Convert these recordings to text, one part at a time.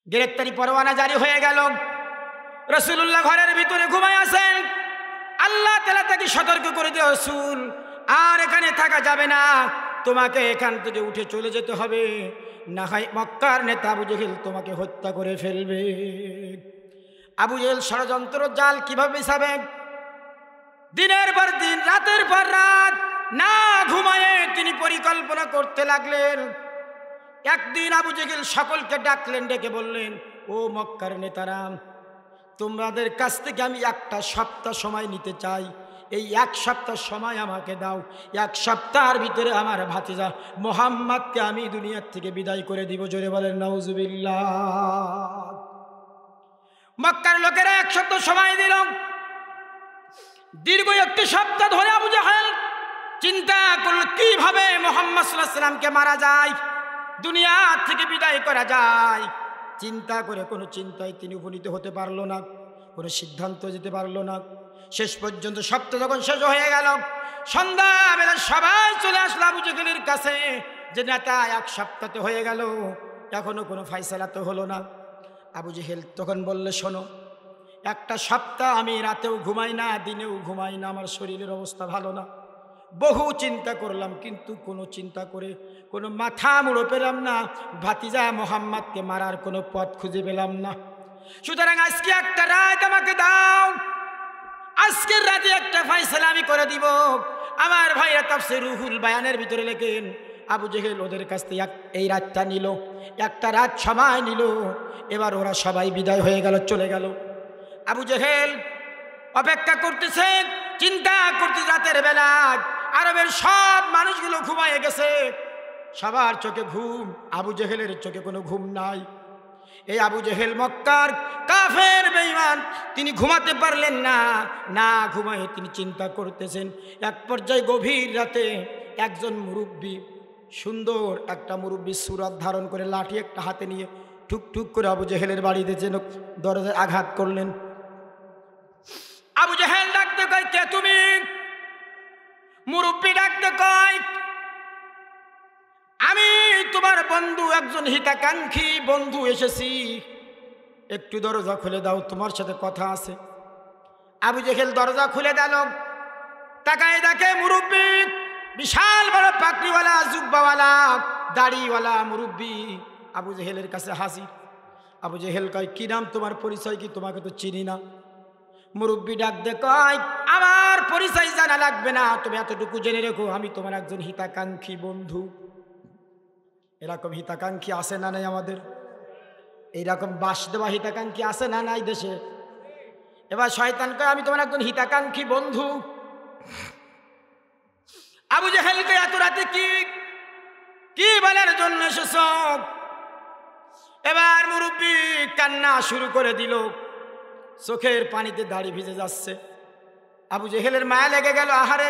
গ্রেফতারি পরোয়ানা জারি হয়ে গেল। রাসূলুল্লাহ ঘরের ভিতরে ঘুমায় আছেন। আল্লাহ তাআলা তাকে সতর্ক করে দিয়ে, রাসূল আর এখানে থাকা যাবে না, তোমাকে এখান থেকে উঠে চলে যেতে হবে, না হয় মক্কার নেতা আবু জেহেল তোমাকে হত্যা করে ফেলবে। আবু জেহেল ষড়যন্ত্র জাল কিভাবে বিছাবে? দিনের পর দিন, রাতের পর রাত না ঘুমায়ে তিনি পরিকল্পনা করতে লাগলেন। একদিন আবু জেহেল সকলকে ডাকলেন, ডেকে বললেন, ও মক্কার নেতারা, তোমাদের কাছ থেকে আমি একটা সপ্তাহ সময় নিতে চাই। এই এক সপ্তাহ সময় আমাকে দাও। এক সপ্তাহের ভিতরে আমার ভাতিজা মুহাম্মদকে আমি দুনিয়ার থেকে বিদায় করে দিব। জোরে বলেন নাউজুবিল্লাহ। মক্কার লোকেরা এক সপ্তাহ সময় দিল। দীর্ঘ একটি সপ্তাহ ধরে আবু জাহেল চিন্তা করল কিভাবে মুহাম্মদ সাল্লাল্লাহু আলাইহি ওয়াসাল্লামকে মারা যায়, দুনিয়া থেকে বিদায় করা যায়। চিন্তা করে কোনো চিন্তায় তিনি উপনীত হতে পারল না, কোনো সিদ্ধান্ত যেতে পারল না। শেষ পর্যন্ত সপ্তাহ যখন শেষ হয়ে গেল, সন্ধ্যাবেলা সবাই চলে আসলো আবু জেহেলের কাছে, যে নেতা এক সপ্তাহতে হয়ে গেল, এখনো কোনো ফাইসালা তো হলো না। আবু জেহেল তখন বললে, শোনো, একটা সপ্তাহ আমি রাতেও ঘুমাই না, দিনেও ঘুমাই না, আমার শরীরের অবস্থা ভালো না। বহু চিন্তা করলাম, কিন্তু কোনো চিন্তা করে কোনো মাথা মুড়ো পেলাম না, ভাতিজা মুহাম্মদকে মারার কোনো পথ খুঁজে পেলাম না। সুতরাং আজকে একটা রাত আমাকে দাও, আজকের রাতে একটা ফয়সালা আমি করে দিব। আমার ভাইরা তাফসীর রুহুল বায়ানের ভিতরে লেখেন, আবু জেহেল ওদের কাছ থেকে এই রাতটা নিল, একটা রাত সময় নিল। এবার ওরা সবাই বিদায় হয়ে গেল, চলে গেল। আবু জেহেল অপেক্ষা করতেছে, চিন্তা করতেছে। রাতের বেলা আরবের সব মানুষগুলো ঘুমায় গেছে, সবার চোখে ঘুম, আবু জেহেলের চোখে কোনো ঘুম নাই। এই আবু জেহেল মক্কার কাফের বেঈমান, তিনি ঘুমাতে পারলেন না, না ঘুমায় তিনি চিন্তা করতেছেন। এক পর্যায়ে গভীর রাতে একজন মুরব্বী, সুন্দর একটা মুরব্বী সুরত ধারণ করে, লাঠি একটা হাতে নিয়ে ঠুক ঠুক করে আবু জেহেলের বাড়িতে যেন দরজায় আঘাত করলেন। আবু জেহেল ডাকতে কয়, কে তুমি? মুরব্বী ডাকতে কয়, আমি তোমার বন্ধু, একজন হিতাকাঙ্ক্ষী বন্ধু এসেছি, একটু দরজা খুলে দাও, তোমার সাথে কথা আছে। আবু জেহেল দরজা খুলে দিল। তাকায় দেখে মুরব্বী, বিশাল বড় পাগড়িওয়ালা, জুব্বাওয়ালা, দাড়িওয়ালা মুরব্বী আবু জেহেলের কাছে হাজির। আবু জেহেল কয়, কি নাম তোমার, পরিচয় কি? তোমাকে তো চিনি না। মুরব্বী ডাক দে কয়, আমার পরিচয় জানা লাগবে না, তুমি এতটুকু জেনে রেখো, আমি তোমার একজন হিতাকাঙ্ক্ষী বন্ধু। এরকম হিতাকাঙ্ক্ষী আছে না নাই আমাদের? এইরকম বাস দেওয়া হিতাকাঙ্ক্ষী আছে না নাই দেশে? এবার শয়তান কয়, আমি তোমার একজন হিতাকাঙ্ক্ষী বন্ধু। আবু জেহেলকে এত রাতে কি বলার জন্য এসেছ? এবার মুরব্বী কান্না শুরু করে দিল, চোখের পানিতে দাড়ি ভিজে যাচ্ছে। আবু জেহেলের মায়া লেগে গেল, আহারে,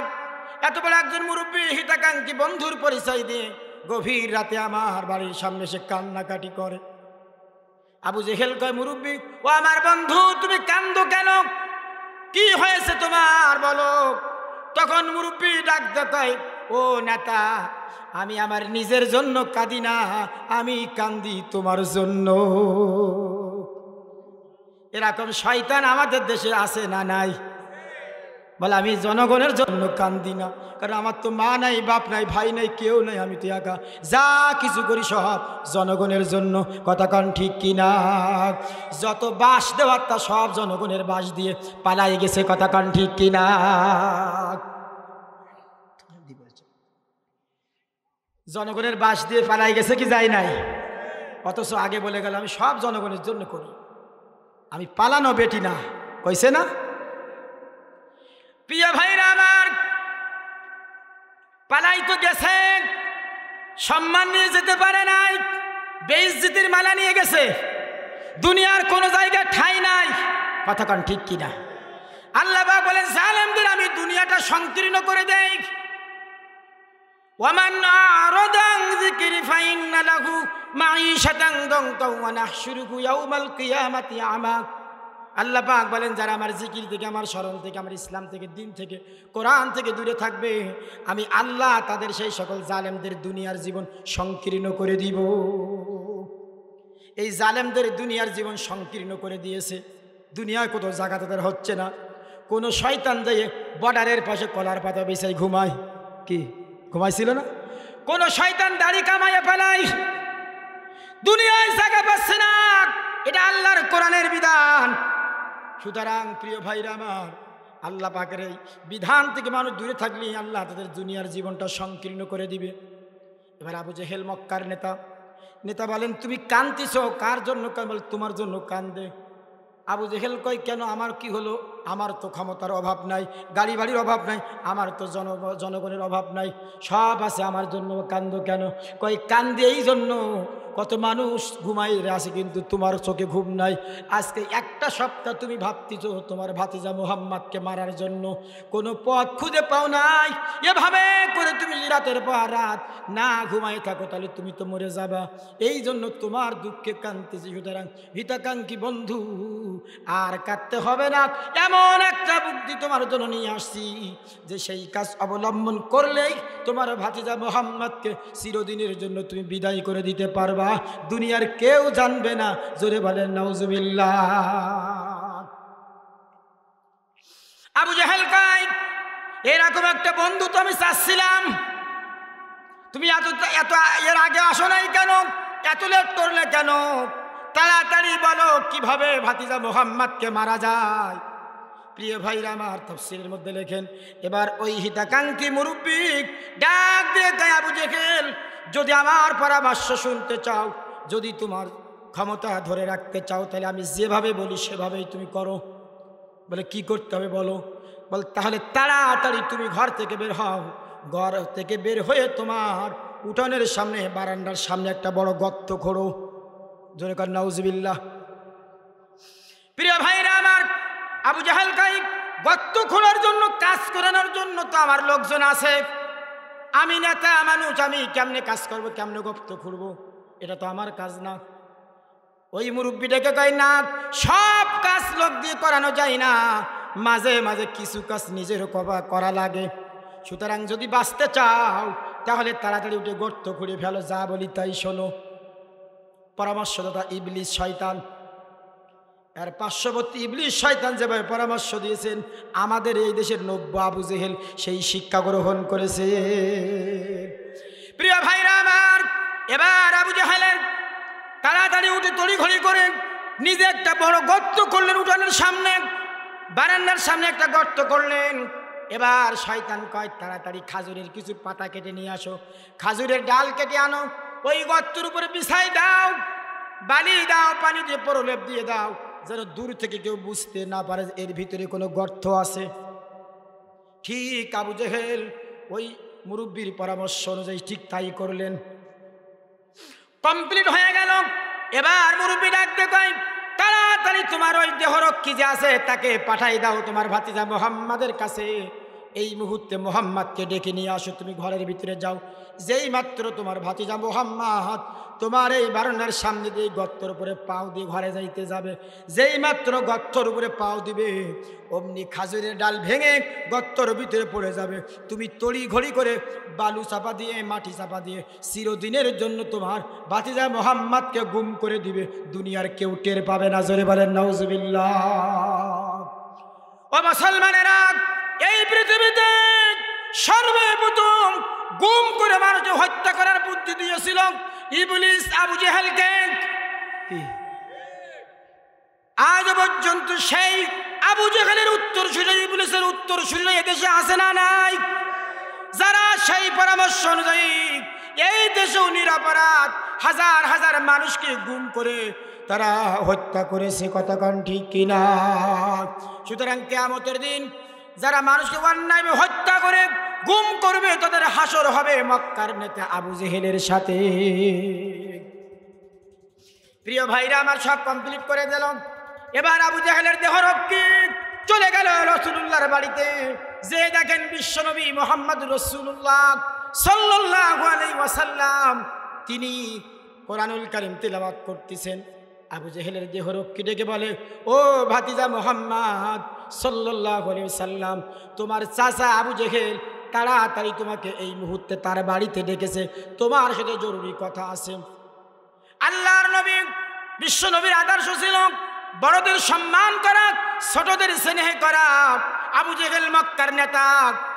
এত বড় একজন মুরব্বী হিতাকাঙ্ক্ষী বন্ধুর পরিচয় দিয়ে গভীর রাতে আমার বাড়ির সামনে সে কান্নাকাটি করে। আবু জেহেল কয়, মুরব্বী, ও আমার বন্ধু, তুমি কান্দো কেন? কি হয়েছে তোমার, বলো। তখন মুরব্বী ডাকতে কয়, ও নেতা, আমি আমার নিজের জন্য কাঁদি না, আমি কান্দি তোমার জন্য। এরকম শয়তান আমাদের দেশে আছে না নাই? বলে, আমি জনগণের জন্য কান্দি না, কারণ আমার তো মা নাই, বাপ নাই, ভাই নাই, কেউ নাই, আমি তো একা, যা কিছু করি সব জনগণের জন্য। কথা কান ঠিক কিনা? যত বাস দেওয়ার তা সব জনগণের বাস দিয়ে পালাই গেছে। কথা কান ঠিক কিনা? জনগণের বাস দিয়ে পালাই গেছে কি যায় নাই? অথচ আগে বলে গেল, আমি সব জনগণের জন্য করি, আমি পালানো বেটি না, কইছে না? প্রিয় ভাইরা আমার, পালাই তো গেছে, সম্মান নিয়ে যেতে পারে নাই, বেইজ্জতির মালা নিয়ে গেছে, দুনিয়ার কোনো জায়গায় ঠাঁই নাই। কথা কান ঠিক কিনা? আল্লাহ পাক বলেন, জালেমদের আমি দুনিয়াটা সংকীর্ণ করে দেই। ওয়ামান আরাদা আন যিকরি ফাইন্না লাহু মাঈশাতান দানকা ওয়া নাহশুরুহু ইয়াওমাল কিয়ামাতি আমা। আল্লাহ পাক বলেন, যারা আমার জিকির থেকে, আমার স্মরণ থেকে, আমার ইসলাম থেকে, দিন থেকে, কোরআন থেকে দূরে থাকবে, আমি আল্লাহ তাদের সেই সকল জালেমদের দুনিয়ার জীবন সংকীর্ণ করে দিব। এই জালেমদের দুনিয়ার জীবন সংকীর্ণ করে দিয়েছে। দুনিয়ায় কত জায়গা তাদের হচ্ছে না। কোনো শয়তান যেয়ে বর্ডারের পাশে কলার পাতা বিছাই ঘুমায়, কি ঘুমাইছিল না? কোনো শয়তান দাড়ি কামাইয়া ফেলায়, দুনিয়ায় জায়গা পাচ্ছে না। এটা আল্লাহর কোরআনের বিধান। সুতরাং প্রিয় ভাইরা আমার, আল্লাহ পাকের এই বিধান থেকে মানুষ দূরে থাকলেই আল্লাহ তাদের দুনিয়ার জীবনটা সংকীর্ণ করে দিবে। এবার আবু জেহেল মক্কার নেতা বলেন, তুমি কাঁদতেছ কার জন্য? বলে, তোমার জন্য কান্দে। আবু জেহেল কয়, কেন? আমার কি হলো? আমার তো ক্ষমতার অভাব নাই, গাড়ি বাড়ির অভাব নাই, আমার তো জনগণের অভাব নাই, সব আছে, আমার জন্য কান্দো কেন? কয়, কান্দে এই জন্য, কত মানুষ ঘুমাই আসে কিন্তু তোমার চোখে ঘুম নাই। আজকে একটা সপ্তাহ তুমি ভাবতেছ তোমার ভাতিজা মুহাম্মদকে মারার জন্য, কোনো পথ খুঁজে পাও নাই। এভাবে করে তুমি রাতের পর রাত না ঘুমাই থাকো, তাহলে তুমি তো মরে যাবা। এই জন্য তোমার দুঃখে কাঁদতেছি। সুতরাং হিতাকাঙ্ক্ষী বন্ধু, আর কাঁদতে হবে না। এমন একটা বুদ্ধি তোমার জন্য নিয়ে আসছি যে সেই কাজ অবলম্বন করলেই তোমার ভাতিজা মুহাম্মদকে চিরদিনের জন্য তুমি বিদায় করে দিতে পারবা, দুনিয়ার কেউ জানবে না। জোরে বলেন নাউজুবিল্লাহ। আবু জেহেল কয়, এরকম একটা বন্ধু তো আমি চাচ্ছিলাম, তুমি এত এর আগে আসো নাই কেন? এত লেট করলে কেন? তাড়াতাড়ি বলো কিভাবে ভাতিজা মুহাম্মদকে মারা যায়। প্রিয় ভাইরা আমার, তাফসীরের মধ্যে লেখেন, এবার ওই হিতাকাঙ্ক্ষী মুরব্বী ডাক দিয়ে কয়, আবু জেহেল, যদি আমার পরামর্শ শুনতে চাও, যদি তোমার ক্ষমতা ধরে রাখতে চাও, তাহলে আমি যেভাবে বলি সেভাবেই তুমি করো। বলে, কি করতে হবে বলো? বল, তাহলে তাড়াতাড়ি তুমি ঘর থেকে বের হও। ঘর থেকে বের হয়ে তোমার উঠানের সামনে, বারান্দার সামনে একটা বড় গর্ত খোঁড়ো। জোরে কর নাউজুবিল্লাহ। প্রিয় ভাইরা আমার, আবু জেহেল কয়, গর্ত খোঁড়ার জন্য, কাজ করানোর জন্য তো আমার লোকজন আছে, আমি নেতা মানুষ, আমি কেমনে কাজ করবো, কেমনে গর্ত খুঁড়বো? এটা তো আমার কাজ না। ওই মুরব্বীটাকে কয়, না, সব কাজ লোক দিয়ে করানো যায় না, মাঝে মাঝে কিছু কাজ নিজের করা লাগে। সুতরাং যদি বাঁচতে চাও তাহলে তাড়াতাড়ি উঠে গর্ত খুঁড়ে ফেলো, যা বলি তাই শোনো। পরামর্শদাতা ইবলিস শয়তান, আর পার্শ্ববর্তী ইবলিস শয়তান যেভাবে পরামর্শ দিয়েছেন, আমাদের এই দেশের নব্য আবু জেহেল সেই শিক্ষা গ্রহণ করেছে। প্রিয় ভাইরা আমার, এবার আবু জেহেলের তাড়াতাড়ি উঠে তড়িঘড়ি করে নিজে একটা বড় গর্ত করলেন, উঠানের সামনে, বারান্দার সামনে একটা গর্ত করলেন। এবার শয়তান কয়, তাড়াতাড়ি খাজুরের কিছু পাতা কেটে নিয়ে আসো, খাজুরের ডাল কেটে আনো, ওই গর্তের উপরে বিছাই দাও, বালি দাও, পানি দিয়ে প্রলেপ দিয়ে দাও, যেন দূর থেকে কেউ বুঝতে না পারে এর ভিতরে কোনো গর্ত আছে। ঠিক আবু জেহেল ওই মুরব্বীর পরামর্শ অনুযায়ী ঠিক তাই করলেন। কমপ্লিট হয়ে গেল। এবার মুরব্বী ডাকতে কয়, তাড়াতাড়ি তোমার ওই দেহরক্ষী যে আছে তাকে পাঠাই দাও তোমার ভাতিজা মুহাম্মাদের কাছে। এই মুহূর্তে মুহাম্মাদকে ডেকে নিয়ে আসো, তুমি ঘরের ভিতরে যাও। যেই মাত্র তোমার ভাতিজা মুহাম্মাদ তোমার এই বারান্দার সামনে দিয়ে গর্তের উপরে পাও দিয়ে ঘরে যাইতে যাবে, যেই মাত্র গর্তের উপরে পাও দিবে, অমনি খাজুরের ডাল ভেঙে গর্তের ভিতরে পড়ে যাবে। তুমি তড়ি ঘড়ি করে বালু চাপা দিয়ে, মাটি চাপা দিয়ে চিরদিনের জন্য তোমার ভাতিজা মুহাম্মাদকে গুম করে দিবে, দুনিয়ার কেউ টের পাবে না। জোরে বলেন নাউজুবিল্লাহ। ও মুসলমানেরা, এই পৃথিবীতে সর্বপ্রথম গুম করে মানুষকে হত্যা করার বুদ্ধি দিয়েছিল ইবলিস আবু জেহেলকে। আজ পর্যন্ত সেই আবু জেহেলের উত্তর শুনে, ইবলিসের উত্তর শুনে এদেশে আসে না নাই? যারা সেই পরামর্শ অনুযায়ী এই দেশেও নিরপরাধ হাজার হাজার মানুষকে গুম করে তারা হত্যা করেছে, কথা কোন ঠিক কিনা? সুতরাং কিয়ামতের দিন যারা মানুষকে অন্যায় হত্যা করে গুম করবে, তাদের হাসর হবে মক্কার নেতা আবু জেহেলের সাথে। প্রিয় ভাইরা আমার, সব কমপ্লিট করে দিল। এবার আবু জেহেলের দেহরক্ষী চলে গেল রাসূলুল্লাহর বাড়িতে। যে দেখেন বিশ্বনবী মুহাম্মদ রাসূলুল্লাহ সাল্লাল্লাহু আলাইহি ওয়াসাল্লাম তিনি কোরআনুল কারীম তিলাওয়াত করতেছেন। আবু জেহেলের দেহরক্ষী ডেকে বলে, ও ভাতিজা মুহাম্মদ সাল্লাল্লাহু আলাইহি ওয়াসাল্লাম, তোমার চাচা আবু জেহেল তাড়াতাড়ি তোমাকে এই মুহূর্তে তার বাড়িতে ডেকেছে, তোমার সাথে জরুরি কথা আছে। আল্লাহর নবী বিশ্ব নবীর আদর্শ ছিল বড়দের সম্মান করা, ছোটদের স্নেহ করা। আবু জেহেল মক্কার নেতা,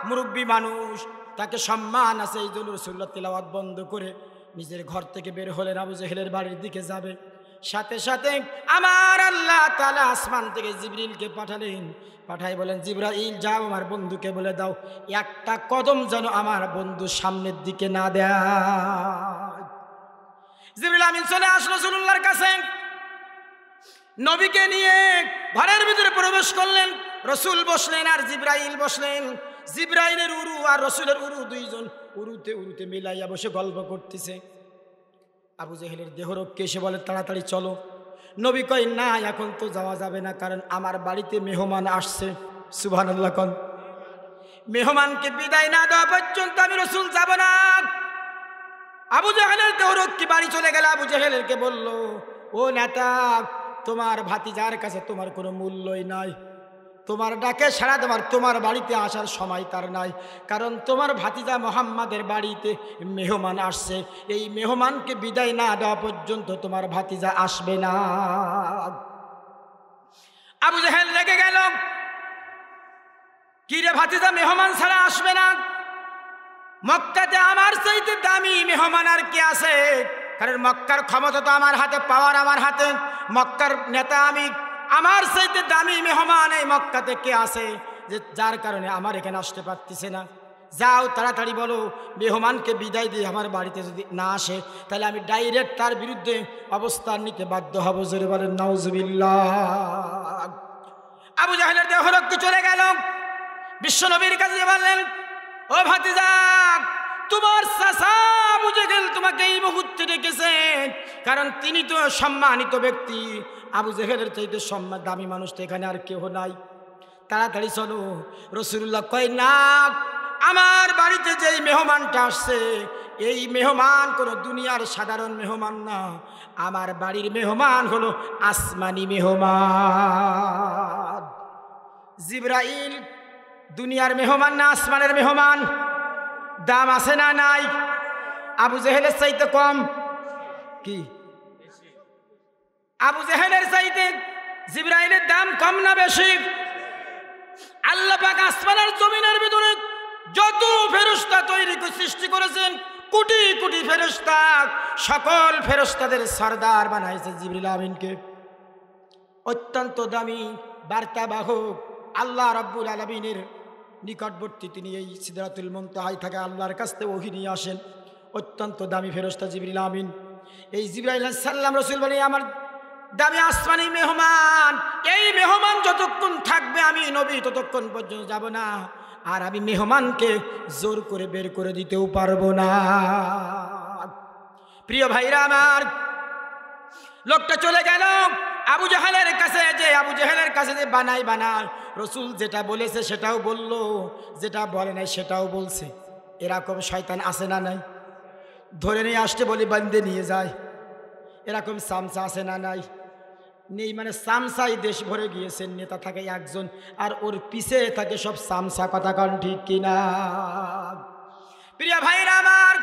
মুরব্বী মানুষ, তাকে সম্মান আছে, এই জন্য রাসূলুল্লাহ তিলাওয়াত বন্ধ করে নিজের ঘর থেকে বের হলেন, আবু জেহেলের বাড়ির দিকে যাবে। সাথে সাথে আমার আল্লাহ তাআলা আসমান থেকে জিবরিলকে পাঠালেন, পাঠাই বলেন, জিবরাইল যাও আমার বন্ধুকে বলে দাও একটা কদম যেন আমার বন্ধু সামনের দিকে না দেয়। জিবরিল আমিন চলে আসলো রাসূলুল্লাহর কাছে, নবীকে নিয়ে ঘরের ভিতরে প্রবেশ করলেন। রসুল বসলেন আর জিবরাইল বসলেন। জিবরাইলের উরু আর রসুলের উরু দুইজন উরুতে উরুতে মিলাইয়া বসে গল্প করতেছে। আবু জেহেলের দেহরক্ষী এসে বলে তাড়াতাড়ি চলো। নবী কয় না, এখন তো যাওয়া যাবে না, কারণ আমার বাড়িতে মেহমান আসছে। সুবহানাল্লাহ কোন, মেহমানকে বিদায় না দেওয়া পর্যন্ত আমি রসুল যাব না। আবু জেহেলের দেহরক্ষী বাড়ি চলে গেল। আবু জেহেলকে বলল, ও নেতা, তোমার ভাতিজার কাছে তোমার কোনো মূল্যই নাই, তোমার ডাকে সাড়া দেওয়ার তোমার বাড়িতে আসার সময় তার নাই, কারণ তোমার ভাতিজা মুহাম্মাদের বাড়িতে মেহমান আসছে, এই মেহমানকে বিদায় না দেওয়া পর্যন্ত তোমার ভাতিজা আসবে না। আবু জেহেল রেগে গেল, কি রে ভাতিজা মেহমান ছাড়া আসবে না? মক্কাতে আমার চাইতে দামি মেহমান আর কে আছে? কারণ মক্কার ক্ষমতা তো আমার হাতে, পাওয়ার আমার হাতে, মক্কার নেতা আমি, আমার চাইতে দামি মেহমান এই মক্কাতে কে আছে যে যার কারণে আমার এখানে আসতে পারতেছে না? যাও তাড়াতাড়ি বলো, মেহমানকে বিদায় দিয়ে আমার বাড়িতে যদি না আসে তাহলে আমি ডাইরেক্ট তার বিরুদ্ধে অবস্থান নিতে বাধ্য হব। জোরে বলেন নাউজুবিল্লাহ। আবু জাহেলের দেহরক্ষী চলে গেল, বিশ্বনবীর কাছে বললেন, ও ভাতিজা, তোমার চাচা আবু জেহেল তোমাকে এই মুহূর্তে ডেকেছে, কারণ তিনি তো সম্মানিত ব্যক্তি। আবু জেহেলের চাইতে সম্মান দামি মানুষ তো এখানে আর কেউ নাই, তাড়াতাড়ি চলো। রাসূলুল্লাহ কয় না, আমার বাড়িতে যেই মেহমানটা আসছে এই মেহমান কোনো দুনিয়ার সাধারণ মেহমান না, আমার বাড়ির মেহমান হলো আসমানি মেহমান। জিবরাইল দুনিয়ার মেহমান না আসমানের মেহমান? দাম আছে না নাই? আবু জেহেলের চাইতে কম কি? আবু জেহেলের চাইতে জিবরাইলের দাম কম না বেশি? আল্লাহ পাক আসমানের জমিনের ভিতরে যত ফেরেশতা তৈরি করে সৃষ্টি করেছেন, কোটি কোটি ফেরেশতা, সকল ফেরেশতাদের সরদার বানাইছে জিবরিল আমিনকে। অত্যন্ত দামি বার্তাবাহক, আল্লাহ রাব্বুল আলামিনের নিকটবর্তী তিনি। এই সিদরাতুল মুনতাহায় থাকে আল্লাহর কাছ থেকে ওহী নিয়ে আসেন। অত্যন্ত দামি ফেরেশতা জিবরিল আমিন। এই জিবরাইল আলাইহিস সালাম রাসূল বলে, আমার দামি আসমানি মেহমান, এই মেহমান যতক্ষণ থাকবে আমি নবী ততক্ষণ পর্যন্ত যাব না, আর আমি মেহমানকে জোর করে বের করে দিতেও পারবো না। প্রিয় ভাইরা আমার, লোকটা চলে গেল আবু জাহেলের কাছে। যে আবু জাহেলের কাছে যে বানাই রসুল যেটা বলেছে সেটাও বলল, যেটা বলে নাই সেটাও বলছে। এরকম শয়তান আছে না নাই? ধরে নিয়ে আসতে বলি বান্দে নিয়ে যায়, এরকম সামসা আছে না নাই? নেই, মানে সামসাই দেশ ভরে গিয়েছেন, নেতা থাকে একজন আর ওর পিছে থাকে সব সামসা। কথা কান ঠিক কিনা? প্রিয় ভাইরা আমার,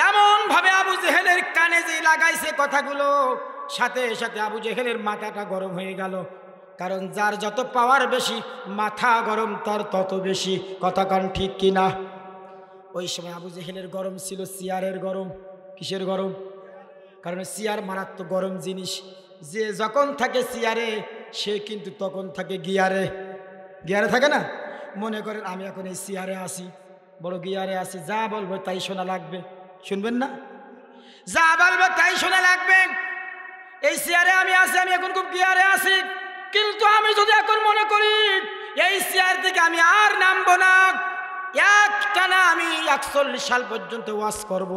এমন ভাবে আবু জেহেলের কানে যে লাগাইছে কথাগুলো, সাথে সাথে আবু জেহেলের মাথাটা গরম হয়ে গেল। কারণ যার যত পাওয়ার বেশি, মাথা গরম তার তত বেশি। কথা কান ঠিক কিনা? ওই সময় আবু জেহেলের গরম ছিল চেয়ারের গরম। কিসের গরম? কারণ চেয়ার মারাত্মক গরম জিনিস। যে যখন থাকে চেয়ারে সে কিন্তু তখন থাকে গিয়ারে। গিয়ারে থাকে না? মনে করেন আমি এখন এই চেয়ারে আসি, বড় গিয়ারে আসি, যা বলবো তাই শোনা লাগবে। শুনবেন না? যা বলবো তাই শোনা লাগবে। এই চেয়ারে আমি আসি, আমি এখন খুব গিয়ারে আসি, কিন্তু আমি যদি এখন মনে করি এই চেয়ার থেকে আমি আর নামবো না, একটানা আমি 41 সাল পর্যন্ত ওয়াজ করব,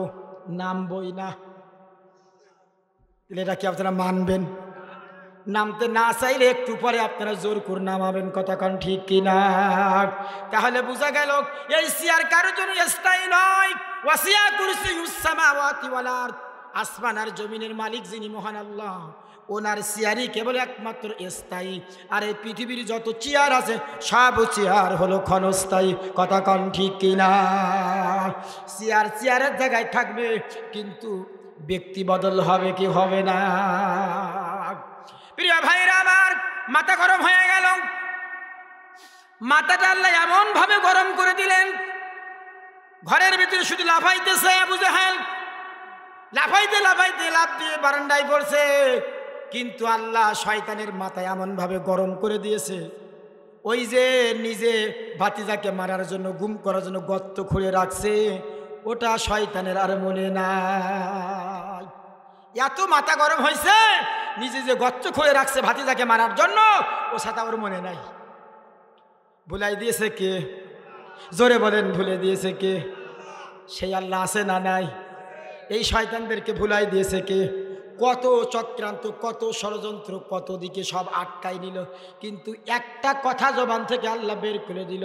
নামবই না, এটা কি আপনারা মানবেন? নামতে না চাইলে একটু পরে আপনারা জোর করে নামাবেন। কথা কান ঠিক কিনা? তাহলে বোঝা গেল এই চেয়ার কারোর জন্য স্থায়ী নয়। ওয়াসিয়া কুরসিয়ুস সামাওয়াতি ওয়াল আরদ, আসমান আর জমিনের মালিক যিনি মহান আল্লাহ, ওনার চেয়ারই কেবল একমাত্র স্থায়ী। আর এই পৃথিবীর যত চেয়ার আছে সব চেয়ার হলো ক্ষণস্থায়ী। কথা কান ঠিক কিনা? চেয়ারের জায়গায় থাকবে, কিন্তু ব্যক্তি বদল হবে কি হবে না? প্রিয় ভাইরা আমার, মাথা গরম হয়ে গেল। মাথাটা আল্লাহ এমন ভাবে গরম করে দিলেন, ঘরের ভিতরে শুধু লাফাইতেছে আবু জাহেল, লাফাইতে লাফাইতে লাফ দিয়ে বারান্দায় পড়ছে। কিন্তু আল্লাহ শয়তানের মাথায় এমন ভাবে গরম করে দিয়েছে, ওই যে নিজে ভাতিজাকে মারার জন্য, গুম করার জন্য গর্ত খুঁড়ে রাখছে, ওটা শয়তানের আর মনে নাই। এত মাথা গরম হয়েছে, নিজে যে গর্ত খুঁড়ে রাখছে ভাতিজাকে মারার জন্য, ও সাথে ওর মনে নাই। ভুলাই দিয়েছে কে? জোরে বলেন, ভুলে দিয়েছে কে? সেই আল্লাহ আছে না নাই? এই শয়তানদেরকে ভুলাই দিয়েছে কে? কত চক্রান্ত, কত ষড়যন্ত্র, কত দিকে সব আটকাই নিল, কিন্তু একটা কথা জবান থেকে আল্লাহ বের করে দিল,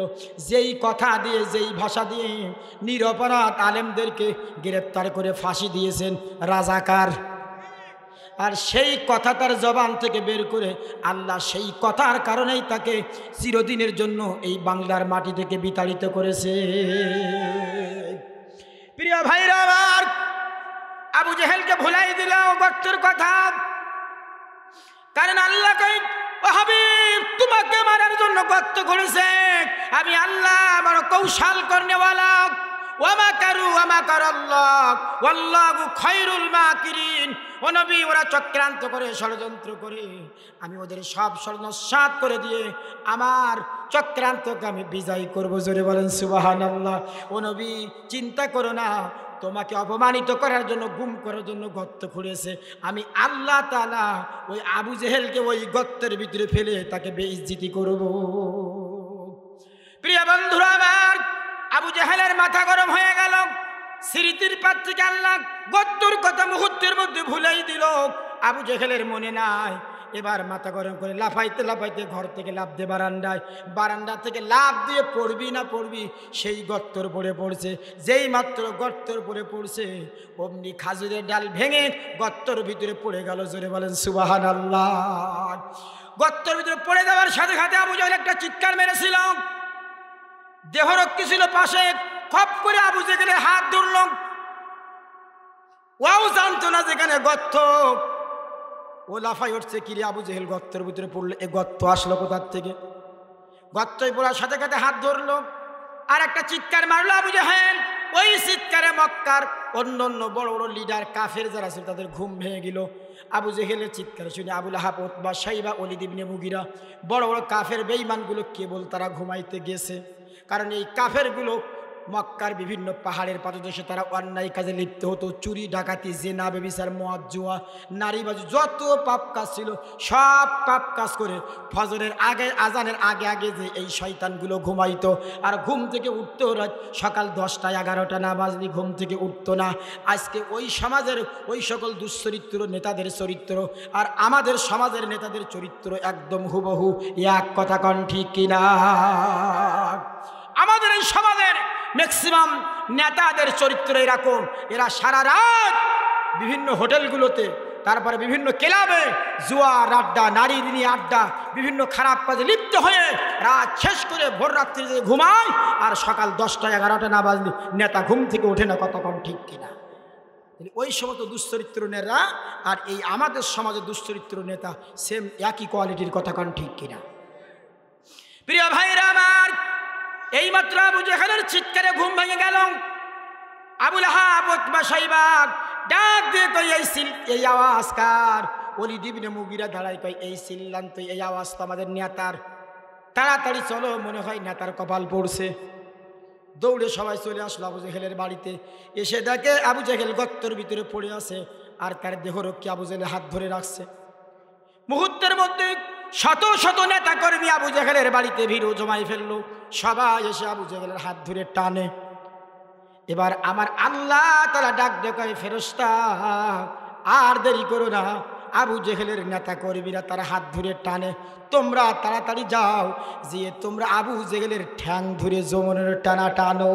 যেই কথা দিয়ে, যেই ভাষা দিয়ে নিরপরাধ আলেমদেরকে গ্রেপ্তার করে ফাঁসি দিয়েছেন রাজাকার। আর সেই কথা তার জবান থেকে বের করে আল্লাহ সেই কথার কারণেই তাকে চিরদিনের জন্য এই বাংলার মাটি থেকে বিতাড়িত করেছে। প্রিয় ভাইরা আমার, আবু জেহেলকে ভুলাই দিল গর্তের কথা, কারণ আল্লাহ কই, ও হাবিব, তোমাকে মারার জন্য গর্ত করেছে আমি আল্লাহ, বড় কৌশল করনেওয়ালা। ওয়ামা কারু ওয়ামা কারাল্লাহ ওয়াল্লাহু খায়রুল মাকিরিন। ও নবী, ওরা চক্রান্ত করে, ষড়যন্ত্র করে, আমি ওদের সব ষড়যন্ত্র করে দিয়ে আমার চক্রান্তকে আমি বিজয় করব। জোরে বলেন সুবহানাল্লাহ। ও নবী, চিন্তা করো না, তোমাকে অপমানিত করার জন্য, গুম করার জন্য গর্ত খুঁড়েছে, আমি আল্লাহ তাআলা ওই আবু জেহেলকে ওই গর্তের ভিতরে ফেলে তাকে বেইজ্জতি করব। প্রিয় বন্ধুরা আমার, আবু জেহেলের মাথা গরম হয়ে গেল। স্মৃতির পাত থেকে আল্লাহ গর্তর কথা মুহূর্তের মধ্যে ভুলেই দিল, আবু জেহেলের মনে নাই। এবার মাথা গরম করে লাফাইতে লাফাইতে ঘর থেকে লাফ দিয়ে বারান্দায়, বারান্দা থেকে লাফ দিয়ে পড়বি না পড়বি সেই গর্তর পড়ে পড়ছে। যেই মাত্র গর্তর পড়ে পড়ছে, অমনি খাজুরের ডাল ভেঙে গর্তর ভিতরে পড়ে গেল। জোরে বলেন সুবহানাল্লাহ। গর্তর ভিতরে পড়ে যাওয়ার সাথে সাথে আবু জেহেল একটা চিৎকার মেরেছিল, দেহরক্ষী ছিল পাশে, খপ করে আবু জেহেলের হাত ধরল। ওয়াও জানতো না যেখানে গর্ত। ও লাফাই উঠছে, কিরে আবু জেহেল গর্তের ভিতরে পড়লো, এ গর্ত আসলো কোথার থেকে? গর্তই পড়ার সাথে সাথে হাত ধরলো, আর একটা চিৎকার মারলো আবু জেহেল। ওই চিৎকারে মক্কার অন্য অন্য বড় বড় লিডার কাফের যারা ছিল তাদের ঘুম ভেঙে গেল। আবু জেহেলের চিৎকার শুনে আবু লাহাব, উতবা, শাইবা, ওলীদ ইবনে মুগীরা, বড় বড় কাফের বেঈমানগুলো কেবল তারা ঘুমাইতে গেছে। কারণ এই কাফেরগুলো মক্কার বিভিন্ন পাহাড়ের পাদদেশে তারা অন্যায় কাজে লিপ্ত হতো, চুরি, ডাকাতি, জিনা, ব্যভিচার, মদ, জুয়া, নারীবাজি, যত পাপ কাজ ছিল সব পাপ কাজ করে ফজরের আগে, আজানের আগে আগে যে এই শয়তানগুলো ঘুমাইতো, আর ঘুম থেকে উঠতো রাত সকাল 10টা 11টা না বাজলে ঘুম থেকে উঠতো না। আজকে ওই সমাজের ওই সকল দুশ্চরিত্র নেতাদের চরিত্র আর আমাদের সমাজের নেতাদের চরিত্র একদম হুবহু এক। কথা কন ঠিক কিনা? আমাদের এই সমাজের ম্যাক্সিমাম নেতাদের চরিত্র এরকম, এরা সারা রাত বিভিন্ন হোটেলগুলোতে, তারপরে বিভিন্ন ক্লাবে জুয়া আড্ডা, নারী নিয়ে আড্ডা, বিভিন্ন খারাপ কাজে লিপ্ত হয়ে রাত শেষ করে ভোর রাত্রি ঘুমায়, আর সকাল 10টা 11টা না বাজলে নেতা ঘুম থেকে ওঠে না। কত কম ঠিক কিনা? ওই সমস্ত দুশ্চরিত্র নেতা আর এই আমাদের সমাজের দুশ্চরিত্র নেতা সেম একই কোয়ালিটির। কথা কন ঠিক কিনা? প্রিয় ভাইরা আমার, এইমাত্র আবু জেহেলের চিৎকারে ঘুম ভেঙে গেল। আবু লাহাব, উতবা, শাইবা ডাক দিয়ে কই, এই আওয়াজ কার? ওলীদ ইবনে মুগীরা দাঁড়ায় কই, এই চিল্লান তো, এই আওয়াজ তো আমাদের নেতার। তাড়াতাড়ি চলো, মনে হয় নেতার কপাল পড়ছে। দৌড়ে সবাই চলে আসলো আবু জেহেলের বাড়িতে। এসে দেখে আবু জেহেল গর্তের ভিতরে পড়ে আছে, আর তার দেহরক্ষী আবু জেহেলের হাত ধরে রাখছে। মুহূর্তের মধ্যে শত শত নেতা কর্মী আবু জেহেলের বাড়িতে ভিড় জমাই ফেললো। সবাই এসে আবু জেহেলের হাত ধরে টানে। এবার আমার আল্লাহ তাআলা ডাক দেখায়, ফেরেশতা আর দেরি করো না। আবু জেহেলের নেতা কর্মীরা তারা হাত ধরে টানে, তোমরা তাড়াতাড়ি যাও, যে তোমরা আবু জেহেলের ঠ্যাং ধরে জমিনের টানা টানো।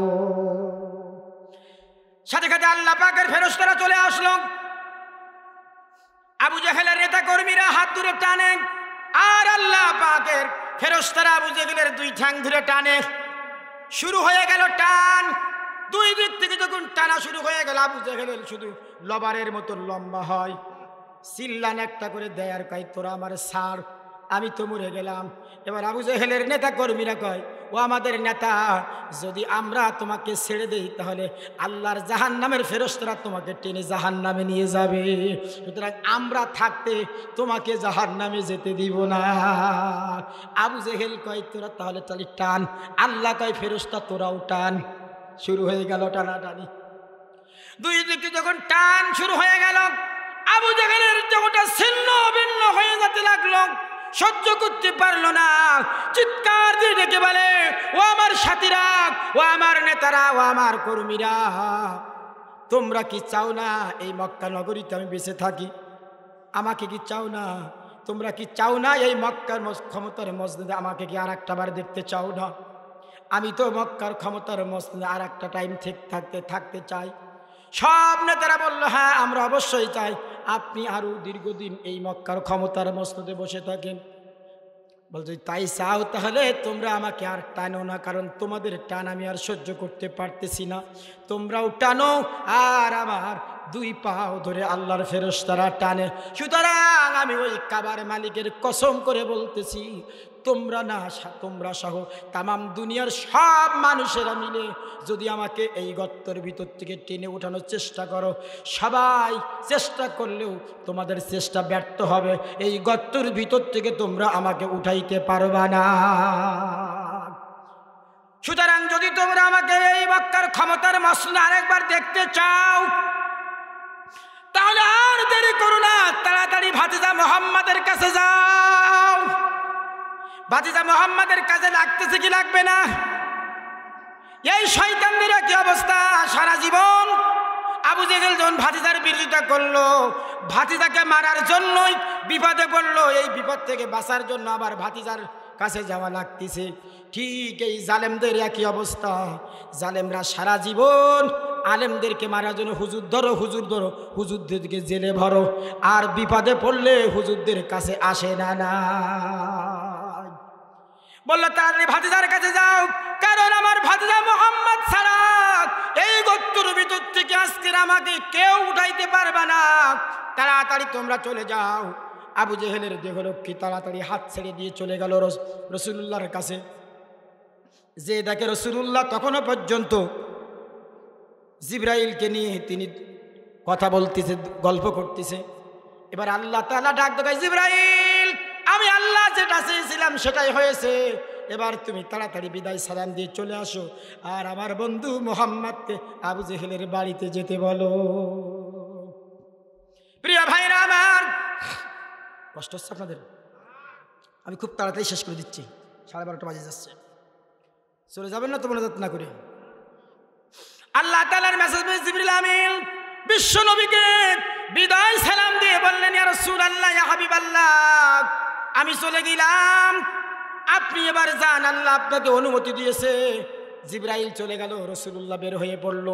সাথে সাথে আল্লাহ পাকের ফেরেশতারা চলে আসলো। আবু জেহেলের নেতা কর্মীরা হাত ধরে টানে, আর আল্লাহ পাকের ফেরেশতারা আবু জেহেলের দুই ঠ্যাং ধরে টানে। শুরু হয়ে গেল টান। দুই দিক থেকে যখন টানা শুরু হয়ে গেল, আবু জেহেলের শুধু লবারের মতো লম্বা হয়, চিল্লান একটা করে দেয় আর কয় তোরা আমার ছাড়, আমি তো মরে গেলাম। এবার আবু জেহেলের নেতা কর্মীরা কয়, ও আমাদের নেতা, যদি আমরা তোমাকে ছেড়ে দেই তাহলে আল্লাহর জাহান্নামের ফেরেশতারা তোমাকে টেনে জাহান্নামে নিয়ে যাবে, সুতরাং আমরা থাকতে তোমাকে জাহান্নামে যেতে দিব না। আবু জেহেল কয় তোরা তাহলে টান, আল্লাহ কয় ফেরেশতা তোরাও টান। শুরু হয়ে গেল টানাটানি। দুই দিকে যখন টান শুরু হয়ে গেল, আবু জেহেলের দেহটা ছিন্ন ভিন্ন হয়ে যেতে লাগলো, সহ্য করতে পারলো না, চিৎকার দিয়ে ডেকে বলে, ও আমার সাথীরা, ও আমার নেতারা, ও আমার কর্মীরা, তোমরা কি চাও না এই মক্কা নগরীতে আমি বেঁচে থাকি? আমাকে কি চাও না? তোমরা কি চাও না এই মক্কার ক্ষমতার মসজিদে আমাকে কি আর একটা বার দেখতে চাও না? আমি তো মক্কার ক্ষমতার মসজিদে আর একটা টাইম থাকতে চাই। সব নেতারা বলল, হ্যাঁ আমরা অবশ্যই চাই আপনি আরো দীর্ঘদিন এই মক্কার ক্ষমতার মসজিদে বসে থাকেন। বলছি তাই চাও তাহলে তোমরা আমাকে আর টানো না, কারণ তোমাদের টান আমি আর সহ্য করতে পারতেছি না। তোমরাও টানো আর আমার দুই পাও ধরে আল্লাহর ফেরেশতারা টানে। সুতরাং আমি ওই কাবার মালিকের কসম করে বলতেছি, তোমরা সহ তামাম দুনিয়ার সব মানুষেরা মিলে যদি আমাকে এই গর্তের ভিতর থেকে টেনে ওঠানোর চেষ্টা করো, সবাই চেষ্টা করলেও তোমাদের চেষ্টা ব্যর্থ হবে। এই গর্তের ভিতর থেকে তোমরা আমাকে উঠাইতে পারবা না। সুতরাং যদি তোমরা আমাকে এই মক্কার ক্ষমতার মসজিদে আরেকবার দেখতে চাও, তাহলে আর দেরি করো না, তাড়াতাড়ি ভাতিজা মুহাম্মাদের কাছে যাও। ভাতিজা মুহাম্মাদের কাছে লাগতেছে কি লাগবে না? এই শয়তানদের কি অবস্থা! সারা জীবন আবু জেহেল যখন ভাতিজার বিরোধিতা করলো, ভাতিজাকে মারার জন্যই বিপদে পড়লো, এই বিপদ থেকে বাঁচার জন্য আবার ভাতিজার কাছে যাওয়া লাগতেছে। ঠিক এই জালেমদের একই অবস্থা। জালেমরা সারা জীবন আলেমদেরকে মারার জন্য হুজুর ধরো, হুজুরদেরকে জেলে ভরো, আর বিপদে পড়লে হুজুরদের কাছে আসে না। বললো তাড়াতাড়ি ভাতিজার কাছে যাও, কারণ আমার ভাতিজা মুহাম্মদ ছাড়া এই গর্তের ভিতর থেকে আজকের আমাকে কেউ উঠাইতে পারবে না। তাড়াতাড়ি তোমরা চলে যাও। আবু জেহেলের দেহরক্ষী তাড়াতাড়ি হাত ছেড়ে দিয়ে চলে গেল রাসূলুল্লাহর কাছে। যে দেখে রাসূলুল্লাহ তখনও পর্যন্ত জিবরাইলকে নিয়ে তিনি কথা বলতেছে, গল্প করতেছে। এবার আল্লাহ তাআলা ডাক দেয়, জিবরাইল, আমি আল্লাহ যেটা চেয়েছিলাম সেটাই হয়েছে, এবার তুমি তাড়াতাড়ি বিদায় সালাম দিয়ে চলে আসো, আর আমার বন্ধু মুহাম্মদকে আবু জেহেলের বাড়িতে যেতে বলো। প্রিয় ভাইরা আমার, কষ্ট হচ্ছে আপনাদের? আমি খুব তাড়াতাড়ি শেষ করে দিচ্ছি, 12:30 বাজে যাচ্ছে। চলে যাবেন না তো মোনাজাত না করে? আল্লাহ তাআলার মেসেজ পেয়ে জিবরিল আমিন বিশ্ব নবীকে বিদায় সালাম দিয়ে বললেন, ইয়া রাসূলুল্লাহ, ইয়া হাবিবাল্লাহ, আমি চলে গেলাম, আপনি এবার যান, আল্লাহ আপনাকে অনুমতি দিয়েছে। জিবরাইল চলে গেল, রাসূলুল্লাহ বের হয়ে পড়ল।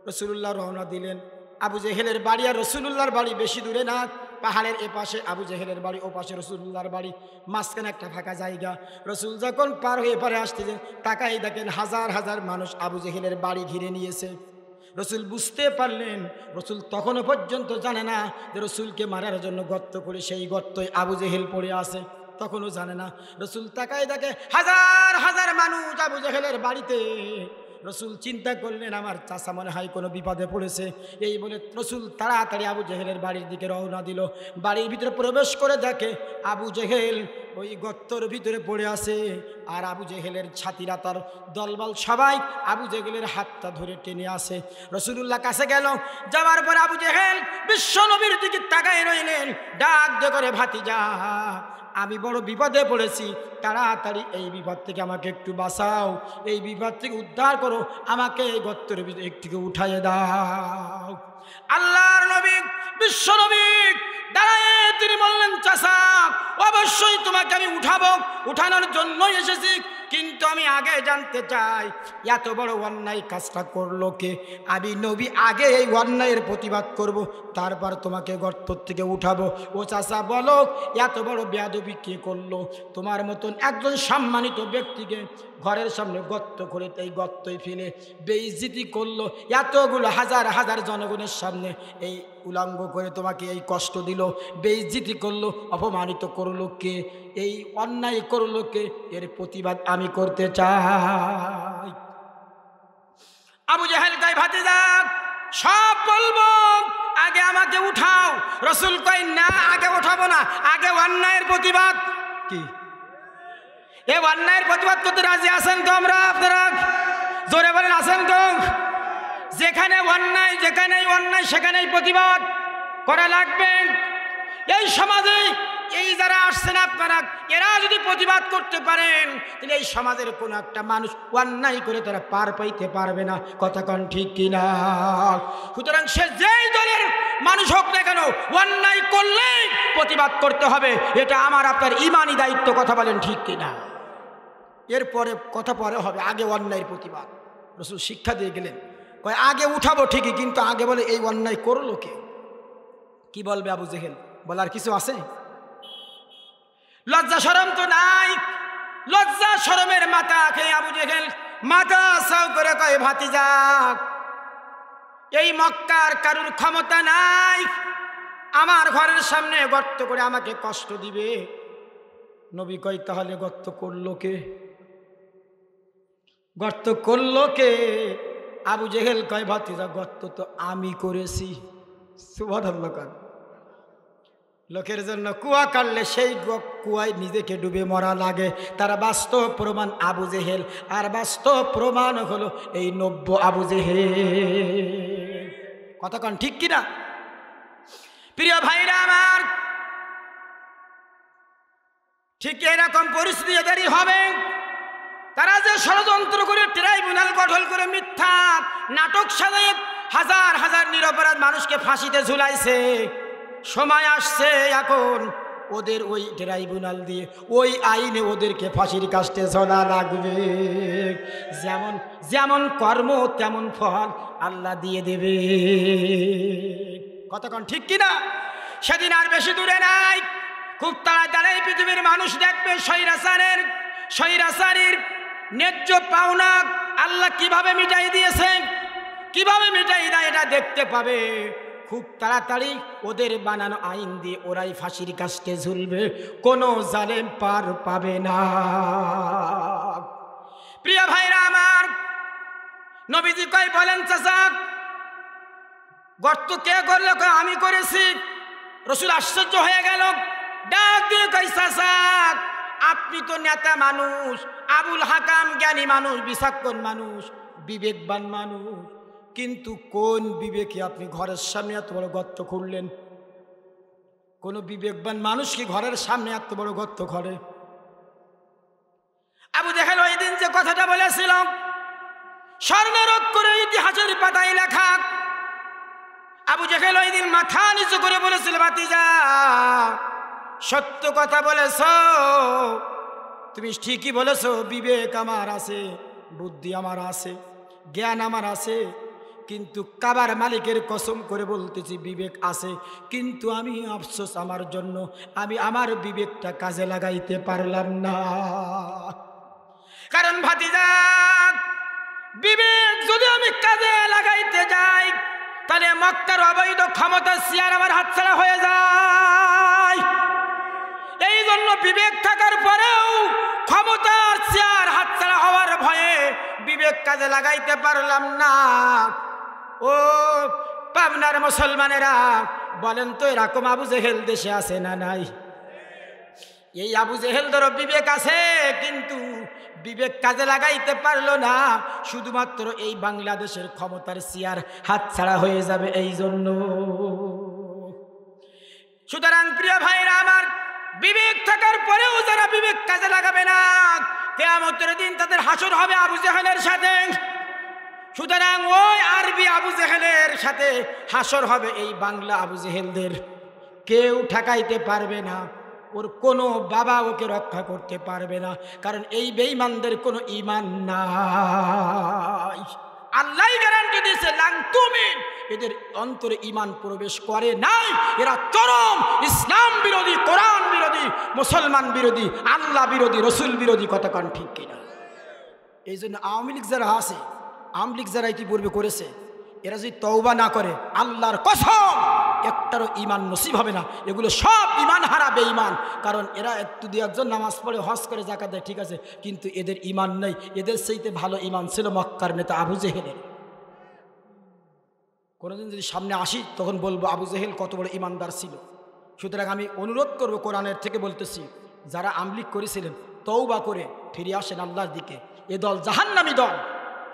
রাসূলুল্লাহ রওনা দিলেন। আবু জেহেলের বাড়ি আর রাসূলুল্লাহর বাড়ি বেশি দূরে না, পাহাড়ের এপাশে আবু জেহেলের বাড়ি, ও পাশে রাসূলুল্লাহর বাড়ি, মাঝখানে একটা ফাঁকা জায়গা। রাসূল যখন পার হয়ে পারে আসতেছেন, তাকাই দেখেন হাজার হাজার মানুষ আবু জেহেলের বাড়ি ঘিরে নিয়েছে। রসুল বুঝতে পারলেন, রসুল তখনও পর্যন্ত জানে না যে রসুলকে মারার জন্য গর্ত করে সেই গর্তই আবু জেহেল পড়ে আছে, তখনও জানে না। রসুল তাকায় দেখে হাজার হাজার মানুষ আবু জেহেলের বাড়িতে। রসুল চিন্তা করলেন, আমার চাচা মনে হয় কোনো বিপদে পড়েছে। এই বলে রসুল তাড়াতাড়ি আবু জেহেলের বাড়ির দিকে রওনা দিল। বাড়ির ভিতরে প্রবেশ করে দেখে আবু জেহেল ওই গর্তর ভিতরে পড়ে আছে, আর আবু জেহেলের ছাতিরা, তার দলবল সবাই আবু জেহেলের হাতটা ধরে টেনে আসে। রসুলুল্লাহ কাছে গেল, যাওয়ার পর আবু জেহেল বিশ্ব নবীর দিকে তাকায় রইলেন, ডাক দিয়ে করে, ভাতিজা, আমি বড় বিপদে পড়েছি, তাড়াতাড়ি এই বিপদ থেকে আমাকে একটু বাঁচাও, এই বিপদ থেকে উদ্ধার করো, আমাকে এই গর্তের ভিতরে একটু উঠাইয়ে দাও। আল্লাহর নবী বিশ্ব নবী দাঁড়ায় তিনি বললেন, চাচা, অবশ্যই তোমাকে আমি উঠাবো, উঠানোর জন্যই এসেছি, কিন্তু আমি আগে জানতে চাই এত বড় অন্যায় কাজটা করলো কে? আমি নবী আগে এই অন্যায়ের প্রতিবাদ করব, তারপর তোমাকে গর্ত থেকে উঠাবো। ও চাচা বলো, এত বড় বেয়াদবি কে করলো? তোমার মতন একজন সম্মানিত ব্যক্তিকে ঘরের সামনে গর্ত করে এই গর্তই ফেলে বেইজ্জতি করলো, এতগুলো হাজার হাজার জনগণের সামনে এই উলঙ্গ করে তোমাকে এই কষ্ট দিল, বেইজ্জতি করলো, অপমানিত করলো কে? এই অন্যায় করলো কে? এর প্রতিবাদ আমি করতে চাই। আবু জাহেল কয় ভাতিজা সব বলবো, আগে আমাকে উঠাও। রসুল কয় না, আগে উঠাবো না, আগে অন্যায়ের প্রতিবাদ। কি এই অন্যায়ের প্রতিবাদ করতে রাজি আছেন তো? আপনারা জোরে বলেন আছেন তো? যেখানে অন্যায় সেখানেই প্রতিবাদ করা লাগবে। এই সমাজে এই যারা আসছেন আপনারা, এরা যদি প্রতিবাদ করতে পারেন তাহলে এই সমাজের কোনো একটা মানুষ অন্যায় করে তারা পার পাইতে পারবে না। কথা কন ঠিক কিনা? সুতরাং সে যেই দলের মানুষ হোক না কেন, অন্যায় করলেই প্রতিবাদ করতে হবে, এটা আমার আপনার ইমানি দায়িত্ব। কথা বলেন ঠিক কিনা? এরপরে কথা পরে হবে, আগে অন্যায়ের প্রতিবাদ। রাসূল শিক্ষা দিয়ে গেলেন, কয় আগে উঠাবো ঠিকই, কিন্তু আগে বলে এই অন্যায় করলো কে? কি বলবে আবু জেহেল? বলার কিছু আছে? লজ্জা শরম তো নাই। লজ্জা শরমের মাথা খেয়ে আবু জেহেল মাথা সাউ করে কয় ভাতিজা এই মক্কার কারুর ক্ষমতা নাই আমার ঘরের সামনে গর্ত করে আমাকে কষ্ট দিবে। নবী কয় তাহলে গর্ত করলো কে? গর্ত করলো কে? আবু জেহেল কয় ভাতিজা গর্ত তো আমি করেছি। সুবহানাল্লাহ। কার লোকের জন্য কুয়া কাটলে সেই কুয়ায় নিজেকে ডুবে মরা লাগে। তারা বাস্তব প্রমাণ আবু জেহেল, আর বাস্তব প্রমাণ হলো এই নব্য আবু জেহেল। কথা কন ঠিক কিনা? প্রিয় ভাইরা আমার, ঠিক এরকম পরিস্থিতি এদেরই হবে। তারা যে ষড়যন্ত্র করে ট্রাইব্যুনাল গঠন করে মিথ্যা নাটক সাজায় হাজার হাজার নিরপরাধ মানুষকে ফাঁসিতে ঝুলাইছে, সময় আসছে এখন ওদের ওই ট্রাইব্যুনাল দিয়ে ওই আইনে ওদেরকে ফাঁসির কাস্টে ঝোলা লাগবে। যেমন যেমন কর্ম তেমন ফল আল্লাহ দিয়ে দেবে। কতক্ষণ ঠিক কিনা? সেদিন আর বেশি দূরে নাই, খুব তাড়াতাড়ি পৃথিবীর মানুষ দেখবে স্বৈরাচারীর ন্যায্য পাওনা আল্লাহ কিভাবে মিটাই দিয়েছে, কিভাবে মিটাই দেয় এটা দেখতে পাবে। খুব তাড়াতাড়ি ওদের বানানো আইন দিয়ে ওরাই ফাঁসির কাস্টে ঝুলবে, কোনো জালেম পার পাবে না। প্রিয় ভাইরা আমার, নবীজি কয় বলেন চাচা গর্ত কে করলো? আমি করেছি। রাসূল আশ্চর্য হয়ে গেল, ডাক দিয়ে কয় চাচা আপনি তো নেতা মানুষ, আবুল হাকাম জ্ঞানী মানুষ, বিচক্ষণ মানুষ, বিবেকবান মানুষ, কিন্তু কোন বিবেকে আপনি ঘরের সামনে এত বড় গর্ত খুঁড়লেন? কোন বিবেকবান মানুষ কি ঘরের সামনে এত বড় গর্ত করে? আবু জেহেল ওই দিন যে কথাটা বলেছিল স্বর্ণের অক্ষরে ইতিহাসের পাতায় লেখা, আবু জেহেল ওই দিন মাথা নিচু করে বলেছিল ভাতিজা সত্য কথা বলেছ, তুমি ঠিকই বলেছ, বিবেক আমার আছে, বুদ্ধি আমার আছে, জ্ঞান আমার আছে, কিন্তু কাবার মালিকের কসম করে বলতেছি বিবেক আছে, কিন্তু আমি আফসোস আমার জন্য আমি আমার বিবেকটা কাজে লাগাইতে পারলাম না। কারণ ভাতিজা বিবেক যদি আমি কাজে লাগাইতে যাই তাহলে মক্কার অবৈধ ক্ষমতার চেয়ার আমার হাতছাড়া হয়ে যায়। এই জন্য বিবেক থাকার পরেও ক্ষমতার চেয়ার হাতছাড়া হওয়ার ভয়ে বিবেক কাজে লাগাইতে পারলাম না। ও পাবনার মুসলমানেরা বলেন তো এরকম আবু জেহেল দেশে আছে না নাই? এই আবু জেহেল ধরো বিবেক আছে, কিন্তু বিবেক কাজে লাগাইতে পারলো না, শুধুমাত্র এই বাংলাদেশের ক্ষমতার চেয়ার হাতছাড়া হয়ে যাবে এই জন্য। সুতরাং প্রিয় ভাইরা আমার, বিবেক থাকার পরেও যারা বিবেক কাজে লাগাবে না, কিয়ামতের দিন তাদের হাসর হবে আবু জেহেলের সাথে। সুতরাং ওই আরবি আবু জেহেলের সাথে হাসর হবে এই বাংলা আবু জেহেলদের। কেউ ঠেকাইতে পারবে না, ওর কোনো বাবা ওকে রক্ষা করতে পারবে না, কারণ এই বেঈমানদের কোনো ঈমান নাই। আল্লাহ গ্যারান্টি দিয়েছে লাং তুমিন, এদের অন্তরে ঈমান প্রবেশ করে নাই, এরা চরম ইসলাম বিরোধী, কোরআন বিরোধী, মুসলমান বিরোধী, আল্লাহ বিরোধী, রসুল বিরোধী। কতক্ষণ ঠিক কিনা? এই জন্য আওয়ামী লীগ যারা আছে, আওয়ামী লীগ যারা ইতিপূর্বে করেছে, এরা যদি তওবা না করে আল্লাহর কসম একটারও ঈমান নসিব হবে না। এগুলো সব ঈমান হারা বেঈমান। কারণ এরা একটু দুই একজন নামাজ পড়ে, হজ করে, যাকাত দেয়, ঠিক আছে, কিন্তু এদের ঈমান নেই। এদের চাইতে ভালো ঈমান ছিল মক্কার নেতা আবু জেহেলের। কোনোদিন যদি সামনে আসি তখন বলবো আবু জেহেল কত বড় ঈমানদার ছিল। সুতরাং আমি অনুরোধ করব, কোরআনের থেকে বলতেছি, যারা আমলিক করেছিলেন তওবা করে ফিরে আসেন আল্লাহর দিকে। এ দল জাহান্নামী দল।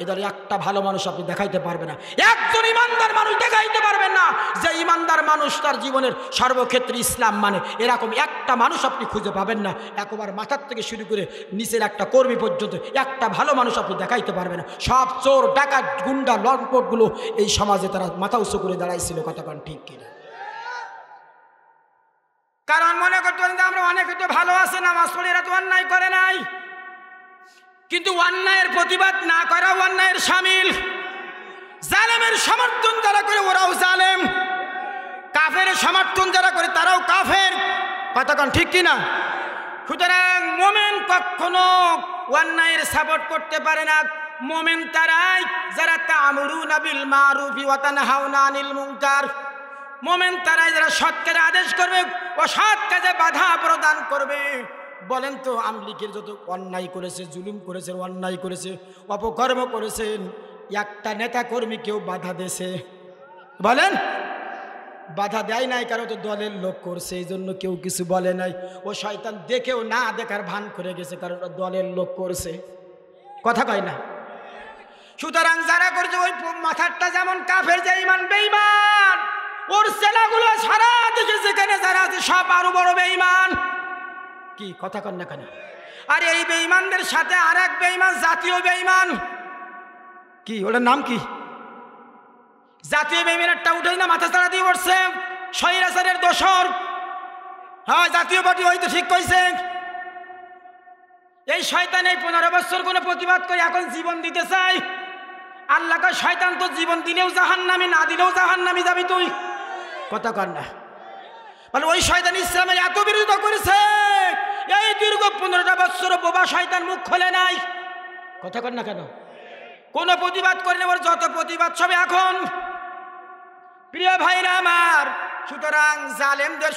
এদের একটা ভালো মানুষ আপনি দেখাইতে পারবেন না, একজন ইমানদার মানুষ দেখাইতে পারবেন না যে ইমানদার মানুষ তার জীবনের সর্বক্ষেত্রে ইসলাম মানে। এরকম একটা মানুষ আপনি খুঁজে পাবেন না। একবার মাথার থেকে শুরু করে নিচের একটা কর্মী পর্যন্ত একটা ভালো মানুষ আপনি দেখাইতে পারবেন না। সব চোর, ডাকাত, গুন্ডা, লম্পটগুলো এই সমাজে তারা মাথা উঁচু করে দাঁড়াইছিল। কতক্ষণ ঠিক কিনা? কারণ মনে করতেন যে আমরা অনেকে তো ভালো আছে, নামাজ পড়ে, এরা তো অন্যায় করে নাই। কিন্তু অন্যায়ের প্রতিবাদ না করা অন্যায়ের শামিল। জালেমের সমর্থন যারা করে ওরাও জালেম, কাফের সমর্থন যারা করে তারাও কাফের। কতক্ষণ ঠিক কিনা? সুতরাং মোমেন কখনো অন্যায়ের সাপোর্ট করতে পারে না। মোমেন তারাই যারা তা'মুরুনা বিল মারুফি ওয়া তানহাউনা আনিল মুনকার। মোমেন তারাই যারা সৎ কাজে আদেশ করবে, অসৎ কাজে বাধা প্রদান করবে। বলেন তো, আমলিকের যত অন্যায় করেছে, জুলুম করেছে, অন্যায় করেছে, অপকর্ম করেছেন, একটা নেতা কর্মী কেউ বাধা দিয়েছে? বলেন, বাধা দেয় নাই। কারণ তো দলের লোক করছে, এই জন্য কেউ কিছু বলে নাই। ও শয়তান দেখেও না দেখার ভান করে গেছে, কারণ দলের লোক করছে। কথা কয় না? সুতরাং যারা করছে ওই মাথারটা যেমন কাফের, যে ইমান বেঈমান, ওর ছেলেগুলো সারা দেশে যেখানে যারা আছে সব আরো বড় বেঈমান। কি কথা কন না কেন? আর এই বেঈমানদের সাথে আর এক বেঈমান, জাতীয় বেঈমান। কি ওটার নাম কি? জাতীয় বেঈমানটা উঠেই না মাথা ছাড়া দিয়ে উঠছে, স্বৈরাচারের দোসর। হ্যাঁ, জাতীয় পার্টি হয়তো ঠিক কইছে। এই শয়তান এই 15 বছর কোনো প্রতিবাদ করে এখন জীবন দিতে চাই। আল্লাহ কয়, শয়তান তো জীবন দিলেও জাহান্নামী, না দিলেও জাহান্নামী যাবি তুই। কথা কন না? মানে ওই শয়তান ইসলামের এত বিরোধিতা করেছে, এই দীর্ঘ 15টা বছর বোবা শয়তান মুখ খোলে নাই। কথা কন না কেন? কোন প্রতিবাদ করেনি, ওর যত প্রতিবাদ সবে এখন। প্রিয় ভাইরা আমার, সুতরাং জালেমদের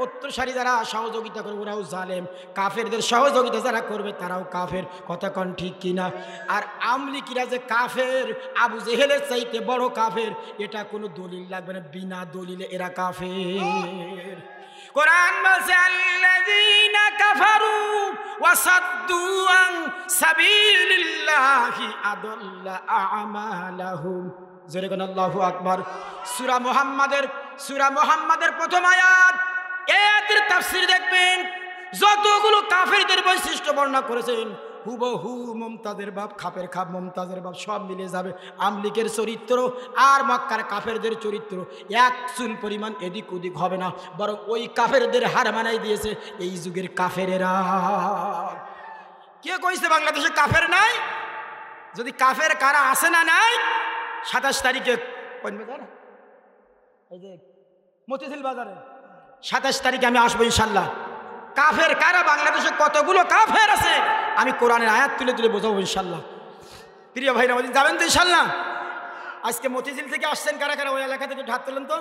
উত্তরসারী যারা সহযোগিতা করবে ওরাও জালেম, কাফেরদের সহযোগিতা যারা করবে তারাও কাফের। কথা কন ঠিক কিনা? আর আমলিকিরা যে কাফের, আবু জেহেলের চাইতে বড় কাফের, এটা কোনো দলিল লাগবে না, বিনা দলিলে এরা কাফের। কোরআন বলছে, আল্লাযীনা কাফারু ওয়া সাদ্দু আন সাবিলিল্লাহি আদাল্লা আ'মালাহুম। জোরে কোন আল্লাহু আকবার। সূরা মুহাম্মাদের প্রথম আয়াত। এর তাফসীর দেখবেন, যতগুলো কাফেরদের বৈশিষ্ট্য বর্ণনা করেছেন হুবহু মুমতাজের বাপ, খাপের খাপ মুমতাজের বাপ, সব মিলে যাবে। আমলিকের চরিত্র আর মক্কার কাফেরদের চরিত্র এক চুল পরিমাণ এদিক ওদিক হবে না, বরং ওই কাফেরদের হার মানাই দিয়েছে এই যুগের কাফেরেরা। কে কইছে বাংলাদেশে কাফের নাই? যদি কাফের কারা আছে না নাই, 27 তারিখে এই যে মতিঝিল বাজারে 27 তারিখে আমি আসবো ইনশাল্লাহ। কাফের কারা, বাংলাদেশে কতগুলো কাফের আছে আমি কোরআনের আয়াত তুলে তুলে বোঝাবো ইনশাল্লাহ। প্রিয় ভাইরা, যাবেন তো ইনশাল্লাহ? আজকে মতিঝিল থেকে আসছেন কারা কারা? ওই এলাকা থেকে হাত তোলেন তো।